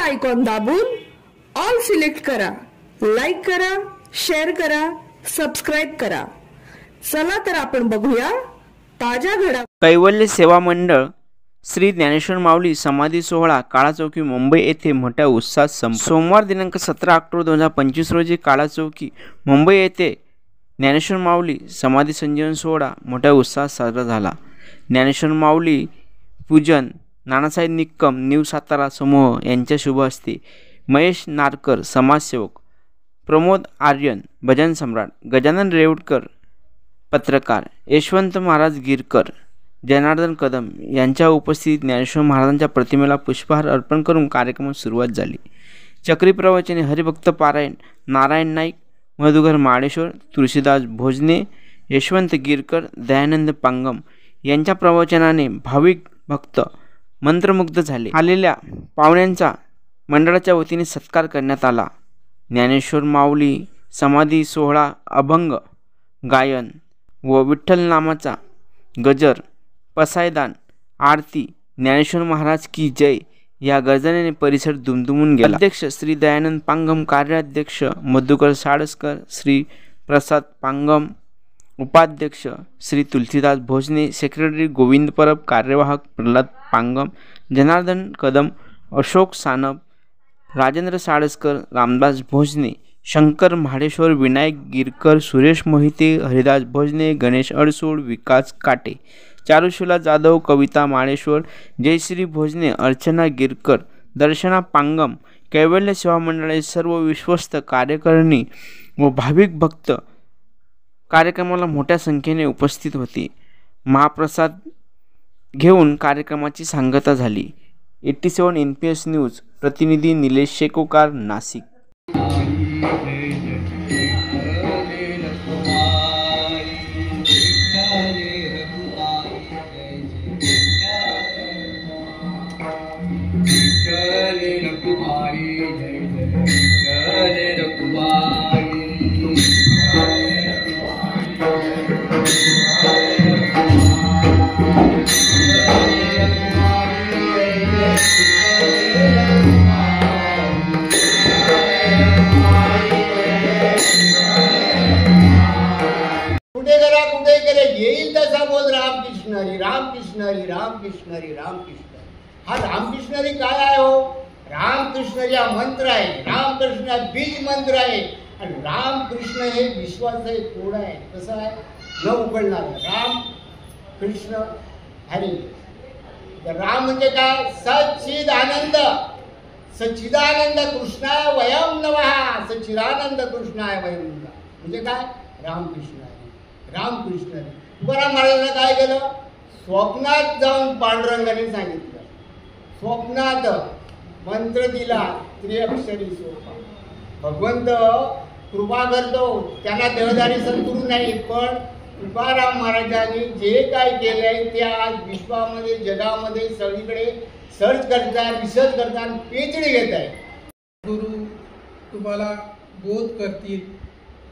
Icon दाबून all select करा, like करा, शेअर करा, सबस्क्राइब करा। चला तर आपण बघूया ताज्या घडामोडी। कैवल्य सेवा मंडळ श्री ज्ञानेश्वर माऊली समाधी सोहळा काळाचौकी मुंबई येथे मोठ्या उत्साहात सोमवार दिनांक 17 ऑक्टोबर 2025 रोजी काळाचौकी मुंबई येथे ज्ञानेश्वर माऊली समाधी संजीवन सोहळा मोठ्या उत्साहात साजरा झाला। ज्ञानेश्वर माऊली पूजन नानासाहेब निक्कम न्यू सातारा समूह यांच्या शुभ हस्ते महेश नारकर समाजसेवक, प्रमोद आर्यन भजन सम्राट, गजानन रेवडकर पत्रकार, यशवंत महाराज गिरकर, जनार्दन कदम यांच्या उपस्थितीत ज्ञानेश्वर महाराजांच्या प्रतिमेला पुष्पहार अर्पण करून कार्यक्रमास सुरुवात झाली। चक्री प्रवचने, हरिभक्त पारायण, नारायण नाईक, मधुकर माळेश्वर, तुळशीदास भोजने, यशवंत गिरकर, दयानंद पांगम यांच्या प्रवचनाने भाविक भक्त मंत्रमुग्ध झाले। आलेल्या पाहुण्यांचा मंडळाच्या वतीने सत्कार करण्यात आला। ज्ञानेश्वर माऊली समाधी सोहळा अभंग गायन व विठ्ठल नामाचा गजर, पसायदान, आरती, ज्ञानेश्वर महाराज की जय या गर्जनेने परिसर दुमदुमून गेला। अध्यक्ष श्री दयानंद पांगम, कार्याध्यक्ष मधुकर साळसकर, श्री प्रसाद पांगम, उपाध्यक्ष श्री तुलसीदास भोजने, सेक्रेटरी गोविंद परब, कार्यवाहक प्रल्हाद पांगम, जनार्दन कदम, अशोक सानप, राजेंद्र साळसकर, रामदास भोजने, शंकर म्हाडेश्वर, विनायक गिरकर, सुरेश मोहिते, हरिदास भोजने, गणेश अडसूळ, विकास काटे, चारुशिला जाधव, कविता माळेश्वर, जयश्री भोजने, अर्चना गिरकर, दर्शना पांगम, कैवल्य सेवा मंडळाचे सर्व विश्वस्त कार्यकारिणी व भाविक भक्त कार्यक्रमाला मोठ्या संख्येने उपस्थित होते। महाप्रसाद घेऊन कार्यक्रमाची सांगता झाली। 87 NPS न्यूज प्रतिनिधी निलेश शेकोकार, नाशिक। कुठे गेले येईल तसा बोल रामकृष्ण हरी, रामकृष्ण हरी, रामकृष्ण हरी, रामकृष्ण। हा रामकृष्ण हरी काय आहे हो? रामकृष्ण हरी हा मंत्र आहे, रामकृष्ण हा बीज मंत्र आहे आणि रामकृष्ण हे विश्वाचं कोड आहे। कसं आहे? न उघडणार राम कृष्ण हरी। राम म्हणजे काय? सच्चिद आनंद, सच्चिदानंद कृष्णाय वयम नमः, सच्चिदानंद कृष्णाय वयम नमः म्हणजे काय? रामकृष्ण हरी, रामकृष्ण हरी। तुकाराम महाराजांना काय केलं? स्वप्नात जाऊन पांडुरंगाने सांगितलं, स्वप्नात मंत्र दिला, त्रिअक्षरी सोपा। भगवंत कृपा करतो, त्यांना देहधारी सद्गुरू नाही, पण तुकाराम महाराजांनी जे काय केलंय ते आज विश्वामध्ये जगामध्ये सगळीकडे सर्च करतात, रिसर्च करतात, पीएचडी घेत आहे। गुरु तुम्हाला बोध करतील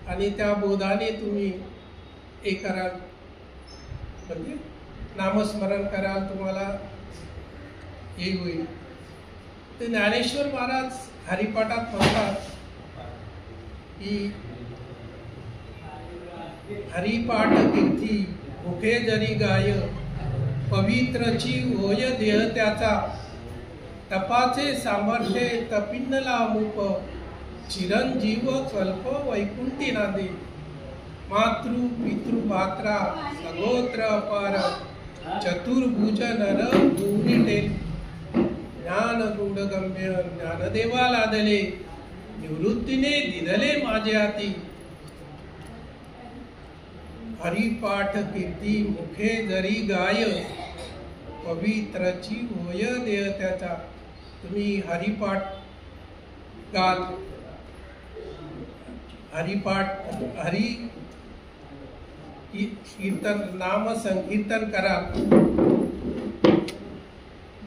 आणि त्या बोधाने तुम्ही हे कराल, म्हणजे नामस्मरण कराल, तुम्हाला हे होईल। ते ज्ञानेश्वर महाराज हरिपाठात म्हणतात की हरिपाठ कीर्ती मुखे जरी गाय, पवित्रची होय देह त्याचा, तपाचे सामर्थ्य तपिन्नला मूप, चिरंजीव कल्प वैकुंठी नादे, मातृ पितृ भात्रा सगोत्र अपार, चतुर्भुज नर भूमिटे, ज्ञान गुण गम्य ज्ञानदेवा लादले, निवृत्तीने दिदले माझे हाती, हरिपाठ कीर्ती मुखे जरी गाय, पवित्रची होय देह त्याचा। तुम्ही हरिपाठ गाल, हरिपाठ हरी कीर्तन नाम संकीर्तन कराल,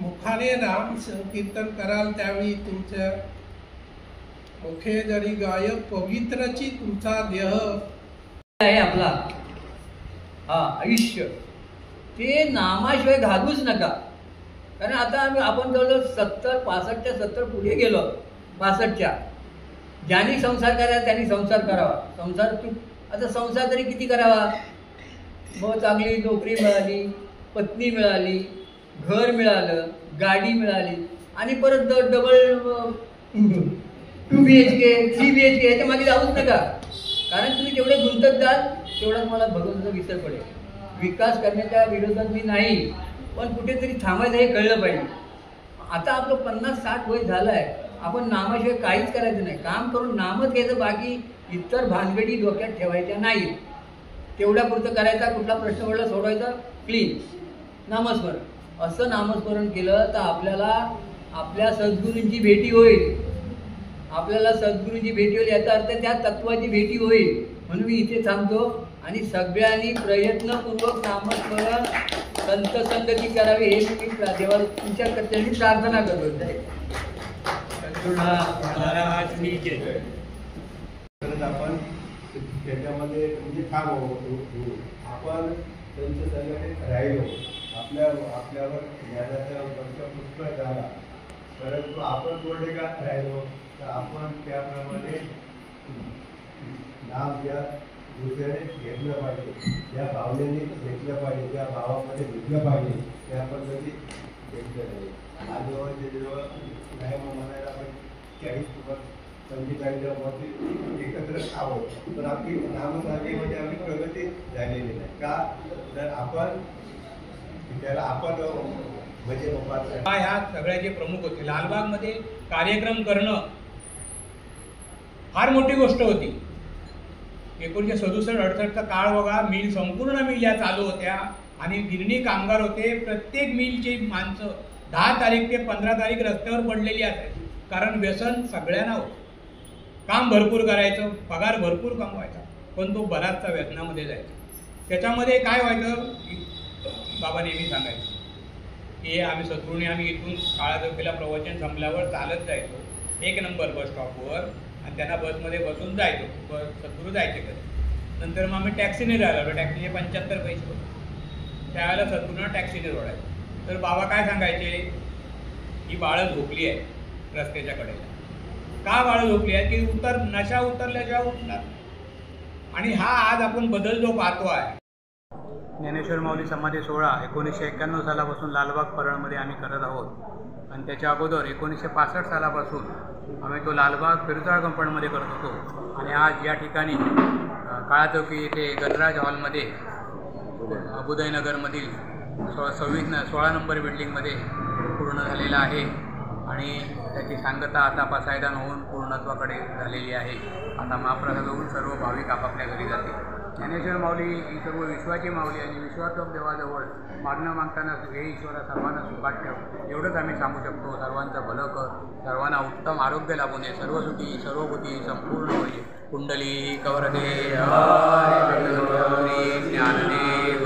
मुखाने राम संकीर्तन कराल, त्यावेळी तुमच्या मुखे जरी गाय, पवित्रची तुमचा देह आहे आपला आयुष्य, ते नामाशिवाय घालूच नका। कारण आता आपण जवळजवळ 65च्या 70 पुढे गेलो. 65च्या ज्यांनी संसार करायचा त्यांनी संसार करावा. आता संसार तरी किती करावा. मग चांगली नोकरी मिळाली, पत्नी मिळाली, घर मिळालं, गाडी मिळाली आणि परत डबल 2 BHK 3 BHK याच्या मागे जाऊच नका. कारण तुम्ही जेवढे गुंतत जाल तेवढा तुम्हाला भगवंताचा विसर पडेल. विकास करण्याच्या विरोधात मी नाही, पण कुठेतरी थांबायचं हे कळलं पाहिजे. आता आपलं 50-60 वय झालं आहे, आपण नामाशिवाय काहीच करायचं नाही. काम करून नामच घ्यायचं, बाकी इतर भानगडी डोक्यात ठेवायच्या नाहीत. तेवढ्यापुरतं करायचा. कुठला प्रश्न पडला सोडवायचा, क्लीन नामस्मरण. असं नामस्मरण केलं तर आपल्याला आपल्या सद्गुरूंची भेटी होईल. आपल्याला सद्गुरूंची भेटी होईल याचा अर्थ त्या तत्वाची भेटी होईल. म्हणून मी इथे थांबतो आणि सगळ्यांनी प्रयत्नपूर्वक नामस्मरण संत संगती करावी हे मी देवाला तुमच्या कर्त्यांनी प्रार्थना करतो. आपण त्याच्यामध्ये म्हणजे ठाम आपण त्यांच्या संघटनेत राहिलो. आपल्यावर ज्ञानाचा वर्ष पुष्कळ झाला, परंतु आपण थोडे का राहिलो तर आपण त्याप्रमाणे नाम त्या दुसऱ्याने घेतलं पाहिजे, त्या भावनेने घेतलं पाहिजे, त्या भावामध्ये घेतलं पाहिजे, त्या पद्धतीत घेतलं पाहिजे. आजोबाचे जेव्हा नाही म्हणायला आपण 40-45 वर्षी एकत्र आहोत, पण आपली नामसाधनेमध्ये आपली प्रगती झालेली नाही. का तर आपण त्याला आपण म्हणजे ह्या सगळ्याचे प्रमुख होते. लालबागमध्ये कार्यक्रम करणं फार मोठी गोष्ट होती. 1967-68चा काळ बघा. मिल संपूर्ण मिल या चालू होत्या आणि गिरणी कामगार होते. प्रत्येक मिलची माणसं 10 तारीख ते 15 तारीख रस्त्यावर पडलेली असायची. कारण व्यसन सगळ्यांना होतं. काम भरपूर करायचं, पगार भरपूर कमवायचा, पण तो बराचसा व्यसनामध्ये जायचा. त्याच्यामध्ये काय व्हायचं, बाबा नेहमी सांगायचं की आम्ही सद्गुरूंनी आम्ही इथून काळाचौकीला प्रवचन संपल्यावर चालत जायचो 1 नंबर बस स्टॉपवर आणि त्यांना बसमध्ये बसून जायचो. सद्गुरू जायचे कधी. नंतर मग आम्ही टॅक्सीने राहिलो. टॅक्सीचे 75 पैसे होते. त्यावेळेला सद्गुरूंना टॅक्सीने जोडायचं. तर बाबा काय सांगायचे, ही बाळं झोपली आहे रस्त्याच्या कडेला. का बाळं झोपली आहे की नशा उतरल्याशिवाय उठणार. आणि हा आज आपण बदल जो पाहतो आहे. ज्ञानेश्वर माऊली समाधी सोहळा 1991 सालापासून लालबाग परळमध्ये आम्ही करत आहोत आणि त्याच्या अगोदर 1965 सालापासून आम्ही तो लालबाग फिरताळ कंपाऊंडमध्ये करत होतो. आणि आज या ठिकाणी काळाचौकी येथे गणराज हॉलमध्ये अबुदयनगरमधील 16 नंबर बिल्डिंगमध्ये पूर्ण झालेला आहे आणि त्याची सांगता आता पसायदान होऊन पूर्णत्वाकडे झालेली आहे. आता महाप्रसाद होऊन सर्व भाविक आपापल्या घरी जातील. ज्ञानेश्वर माऊली ही सर्व विश्वाची माऊली आणि विश्वात्मक देवाजवळ मागणं मागताना हे ईश्वरा सर्वांना सुखात ठेव एवढंच आम्ही सांगू शकतो. सर्वांचं भलं कर, सर्वांना उत्तम आरोग्य लाभू नये, सर्वसुखी सर्वभूती संपूर्ण होईल. कुंडली कवरदे ज्ञानदेव